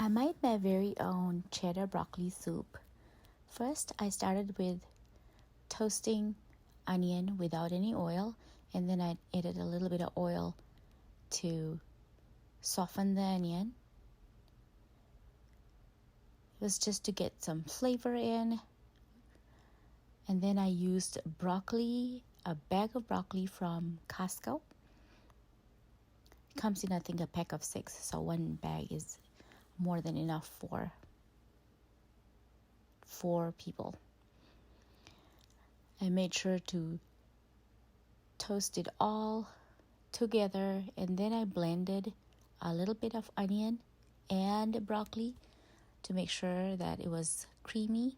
I made my very own cheddar broccoli soup. First, I started with toasting onion without any oil, and then I added a little bit of oil to soften the onion. It was just to get some flavor in. And then I used broccoli, a bag of broccoli from Costco. It comes in, I think, a pack of 6, so one bag is more than enough for 4 people. I made sure to toast it all together, and then I blended a little bit of onion and broccoli to make sure that it was creamy.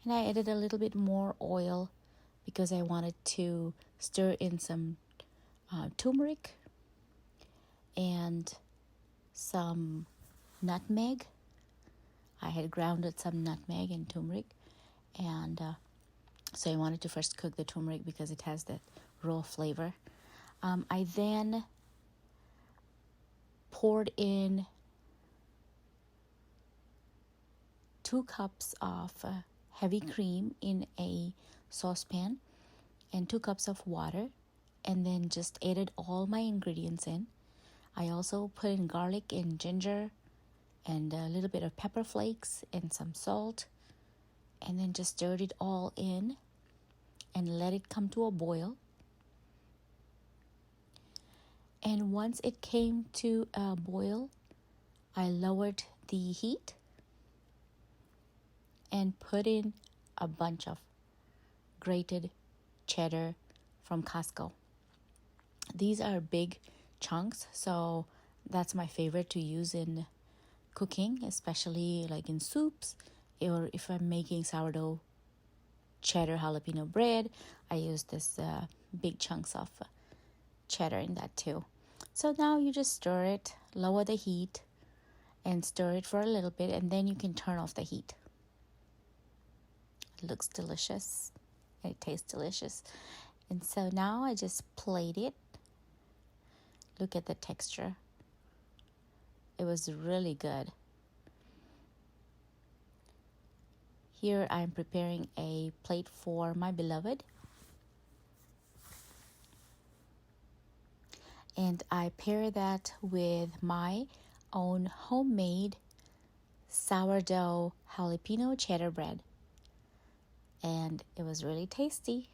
And I added a little bit more oil because I wanted to stir in some turmeric and some nutmeg. I had grounded some nutmeg and turmeric, and so I wanted to first cook the turmeric because it has that raw flavor. I then poured in 2 cups of heavy cream in a saucepan and 2 cups of water, and then just added all my ingredients in. I also put in garlic and ginger and a little bit of pepper flakes and some salt, and then just stirred it all in and let it come to a boil. And once it came to a boil, I lowered the heat and put in a bunch of grated cheddar from Costco. These are big chunks, so that's my favorite to use in cooking, especially like in soups, or if I'm making sourdough cheddar jalapeno bread, I use this big chunks of cheddar in that too. So now you just stir it, lower the heat, and stir it for a little bit, and then you can turn off the heat. It looks delicious. It tastes delicious. And so now I just plate it. Look at the texture. It was really good. Here I'm preparing a plate for my beloved. And I pair that with my own homemade sourdough jalapeno cheddar bread. And it was really tasty.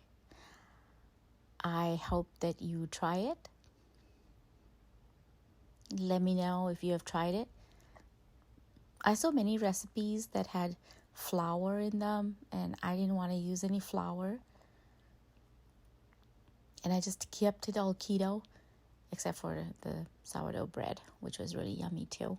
I hope that you try it. Let me know if you have tried it. I saw many recipes that had flour in them, and I didn't want to use any flour. And I just kept it all keto, except for the sourdough bread, which was really yummy too.